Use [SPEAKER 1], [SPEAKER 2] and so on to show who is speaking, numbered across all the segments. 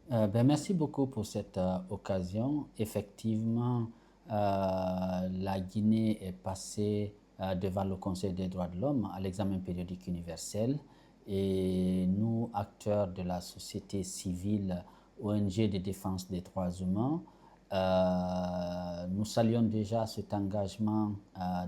[SPEAKER 1] Merci beaucoup pour cette occasion. Effectivement, la Guinée est passée devant le Conseil des droits de l'homme à l'examen périodique universel et nous, acteurs de la société civile, ONG de défense des droits humains, nous saluons déjà cet engagement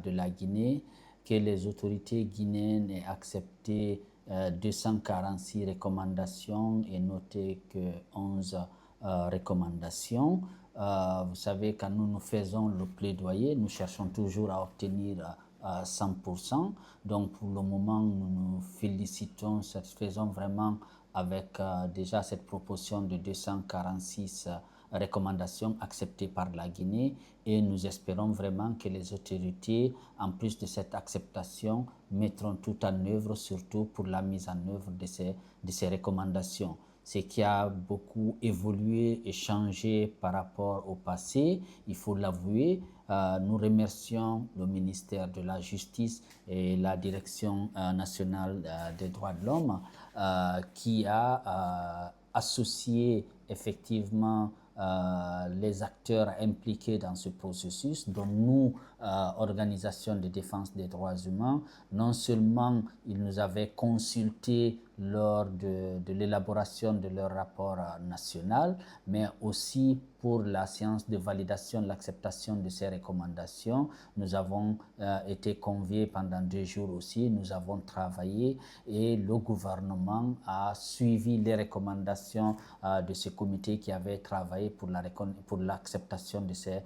[SPEAKER 1] de la Guinée que les autorités guinéennes aient accepté 246 recommandations et noté que 11 recommandations. Vous savez, quand nous faisons le plaidoyer, nous cherchons toujours à obtenir 100%. Donc pour le moment, nous nous félicitons, satisfaisons vraiment avec déjà cette proposition de 246 recommandations acceptées par la Guinée et nous espérons vraiment que les autorités, en plus de cette acceptation, mettront tout en œuvre, surtout pour la mise en œuvre de ces recommandations. Ce qui a beaucoup évolué et changé par rapport au passé, il faut l'avouer. Nous remercions le ministère de la Justice et la Direction nationale des droits de l'homme qui a associé effectivement les acteurs impliqués dans ce processus, dont nous, organisation de défense des droits humains. Non seulement ils nous avaient consultés lors de l'élaboration de leur rapport national, mais aussi pour la séance de validation de l'acceptation de ces recommandations. Nous avons été conviés pendant 2 jours aussi, nous avons travaillé et le gouvernement a suivi les recommandations de ce comité qui avait travaillé pour l'acceptation de ces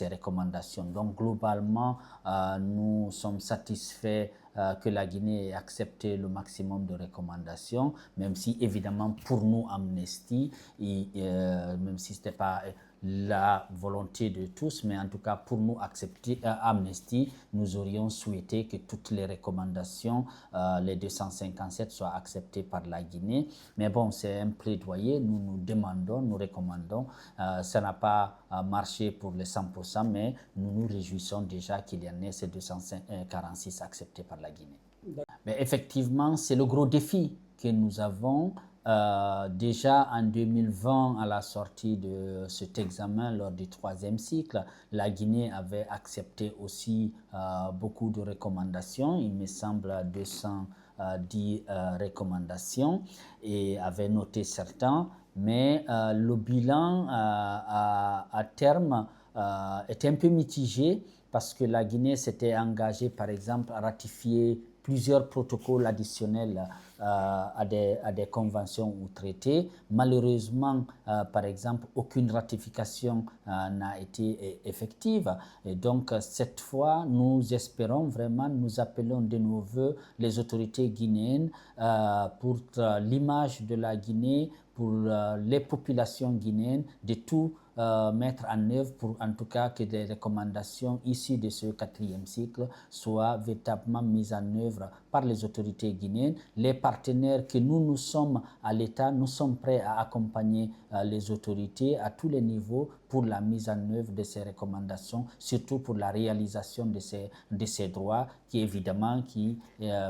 [SPEAKER 1] recommandations. Donc globalement, nous sommes satisfaits que la Guinée ait accepté le maximum de recommandations, même si évidemment pour nous Amnesty, même si ce n'était pas la volonté de tous, mais en tout cas pour nous accepter Amnesty, nous aurions souhaité que toutes les recommandations, les 257, soient acceptées par la Guinée. Mais bon, c'est un plaidoyer, nous demandons, nous recommandons. Ça n'a pas marché pour les 100%, mais nous nous réjouissons déjà qu'il y en ait ces 246 acceptés par la Guinée. Mais effectivement, c'est le gros défi que nous avons. Déjà en 2020, à la sortie de cet examen lors du troisième cycle, la Guinée avait accepté aussi beaucoup de recommandations, il me semble 210 recommandations, et avait noté certains, mais le bilan à terme était un peu mitigé parce que la Guinée s'était engagée, par exemple, à ratifier plusieurs protocoles additionnels à des conventions ou traités. Malheureusement, par exemple, aucune ratification n'a été effective. Et donc, cette fois, nous espérons vraiment, nous appelons de nos voeux les autorités guinéennes pour l'image de la Guinée, pour les populations guinéennes, de tout mettre en œuvre pour en tout cas que des recommandations issues de ce quatrième cycle soient véritablement mises en œuvre par les autorités guinéennes. Les partenaires que nous sommes à l'État, nous sommes prêts à accompagner les autorités à tous les niveaux pour la mise en œuvre de ces recommandations, surtout pour la réalisation de ces droits qui évidemment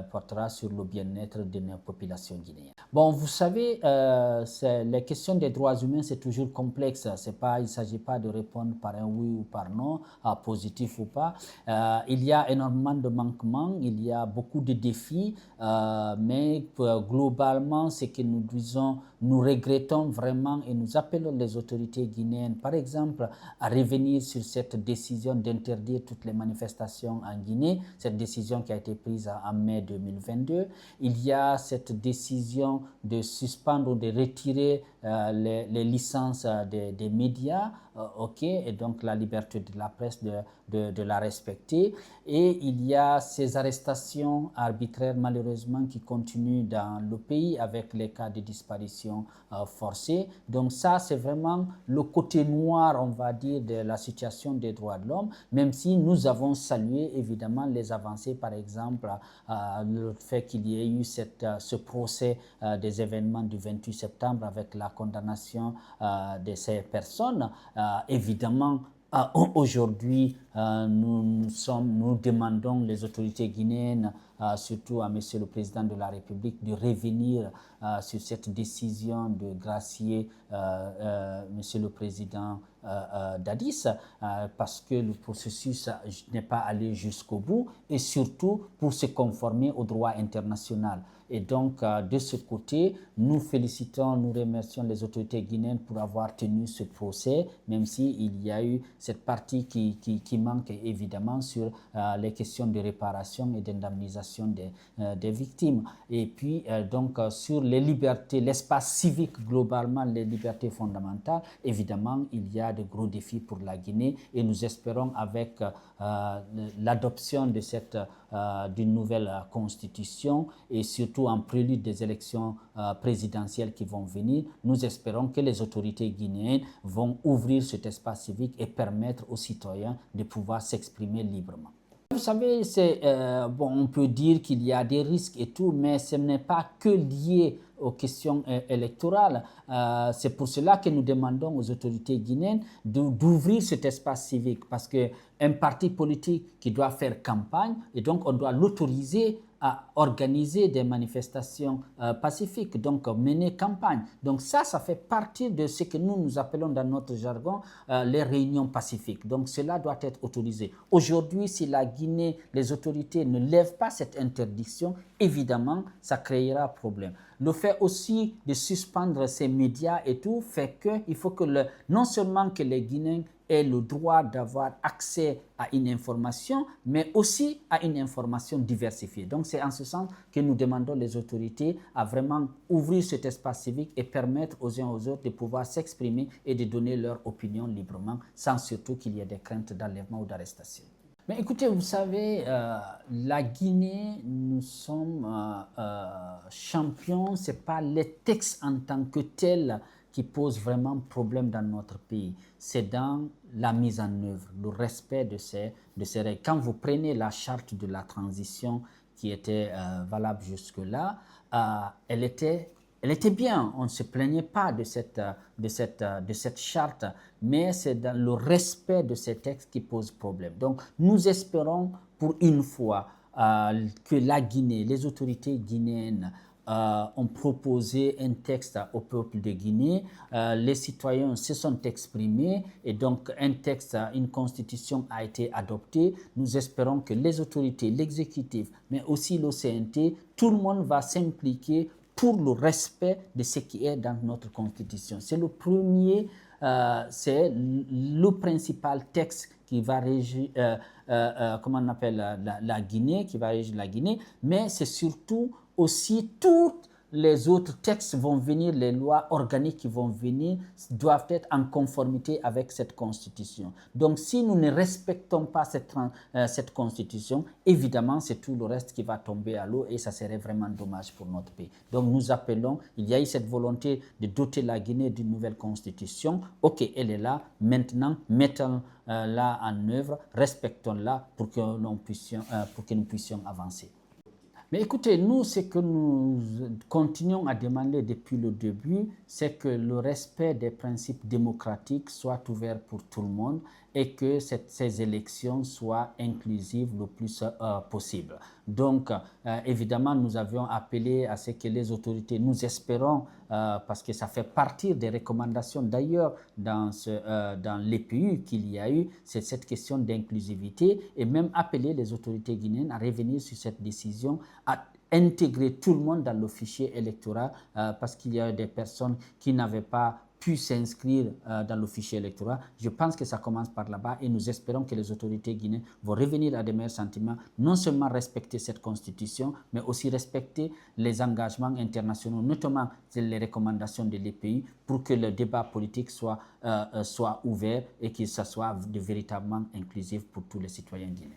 [SPEAKER 1] portera sur le bien-être de nos populations guinéennes. Bon, vous savez, les questions des droits humains, c'est toujours complexe. Il ne s'agit pas de répondre par un oui ou par non, positif ou pas. Il y a énormément de manquements, il y a beaucoup de défis, mais globalement, ce que nous disons, nous regrettons vraiment et nous appelons les autorités guinéennes, par exemple, à revenir sur cette décision d'interdire toutes les manifestations en Guinée, cette décision qui a été prise en mai 2022. Il y a cette décision de suspendre ou de retirer les licences des médias, ok, et donc la liberté de la presse de la respecter. Et il y a ces arrestations arbitraires malheureusement qui continuent dans le pays avec les cas de disparition forcée. Donc ça, c'est vraiment le côté noir, on va dire, de la situation des droits de l'homme, même si nous avons salué évidemment les avancées, par exemple, le fait qu'il y ait eu ce procès des événements du 28 septembre avec la condamnation de ces personnes. Évidemment, aujourd'hui, nous demandons les autorités guinéennes surtout à Monsieur le Président de la République de revenir sur cette décision de gracier Monsieur le Président Dadis parce que le processus n'est pas allé jusqu'au bout et surtout pour se conformer au droit international. Et donc, de ce côté, nous félicitons, nous remercions les autorités guinéennes pour avoir tenu ce procès, même s'il y a eu cette partie qui manque évidemment sur les questions de réparation et d'indemnisation des victimes. Et puis, donc, sur les libertés, l'espace civique globalement, les libertés fondamentales, évidemment, il y a de gros défis pour la Guinée et nous espérons avec l'adoption de d'une nouvelle constitution et surtout en prélude des élections présidentielles qui vont venir, nous espérons que les autorités guinéennes vont ouvrir cet espace civique et permettre aux citoyens de pouvoir s'exprimer librement. Vous savez, bon, on peut dire qu'il y a des risques et tout, mais ce n'est pas que lié aux questions électorales. C'est pour cela que nous demandons aux autorités guinéennes d'ouvrir cet espace civique parce qu'un parti politique qui doit faire campagne, et donc on doit l'autoriser à organiser des manifestations pacifiques, donc mener campagne. Donc ça fait partie de ce que nous appelons dans notre jargon les réunions pacifiques. Donc cela doit être autorisé. Aujourd'hui, si la Guinée, les autorités ne lèvent pas cette interdiction, évidemment, ça créera problème. Le fait aussi de suspendre ces médias et tout fait qu'il faut que non seulement que les Guinéens aient le droit d'avoir accès à une information, mais aussi à une information diversifiée. Donc c'est en ce sens que nous demandons les autorités à vraiment ouvrir cet espace civique et permettre aux uns aux autres de pouvoir s'exprimer et de donner leur opinion librement, sans surtout qu'il y ait des craintes d'enlèvement ou d'arrestation. Mais écoutez, vous savez, la Guinée, nous sommes champions, ce n'est pas les textes en tant que tels qui posent vraiment problème dans notre pays. C'est dans la mise en œuvre, le respect de ces règles. Quand vous prenez la charte de la transition qui était valable jusque-là, elle était bien, on ne se plaignait pas de cette charte, mais c'est dans le respect de ces textes qui pose problème. Donc, nous espérons pour une fois que la Guinée, les autorités guinéennes ont proposé un texte au peuple de Guinée. Les citoyens se sont exprimés et donc un texte, une constitution a été adoptée. Nous espérons que les autorités, l'exécutif, mais aussi l'OCNT, tout le monde va s'impliquer pour le respect de ce qui est dans notre constitution. C'est le premier, c'est le principal texte qui va régir, comment on appelle la Guinée, qui va régir la Guinée, mais c'est surtout aussi toutes les autres textes vont venir, les lois organiques qui vont venir doivent être en conformité avec cette constitution. Donc si nous ne respectons pas cette constitution, évidemment c'est tout le reste qui va tomber à l'eau et ça serait vraiment dommage pour notre pays. Donc nous appelons, il y a eu cette volonté de doter la Guinée d'une nouvelle constitution. Ok, elle est là, maintenant mettons-la en œuvre, respectons-la pour que nous puissions avancer. Mais écoutez, nous, ce que nous continuons à demander depuis le début, c'est que le respect des principes démocratiques soit ouvert pour tout le monde et que ces élections soient inclusives le plus possible. Donc, évidemment, nous avions appelé à ce que les autorités, nous espérons, parce que ça fait partie des recommandations d'ailleurs dans l'EPU qu'il y a eu, c'est cette question d'inclusivité et même appeler les autorités guinéennes à revenir sur cette décision, à intégrer tout le monde dans le fichier électoral parce qu'il y a des personnes qui n'avaient pas pu s'inscrire dans le fichier électoral. Je pense que ça commence par là-bas et nous espérons que les autorités guinéennes vont revenir à des meilleurs sentiments, non seulement respecter cette constitution, mais aussi respecter les engagements internationaux, notamment les recommandations de l'EPI pour que le débat politique soit ouvert et que ça soit véritablement inclusif pour tous les citoyens guinéens.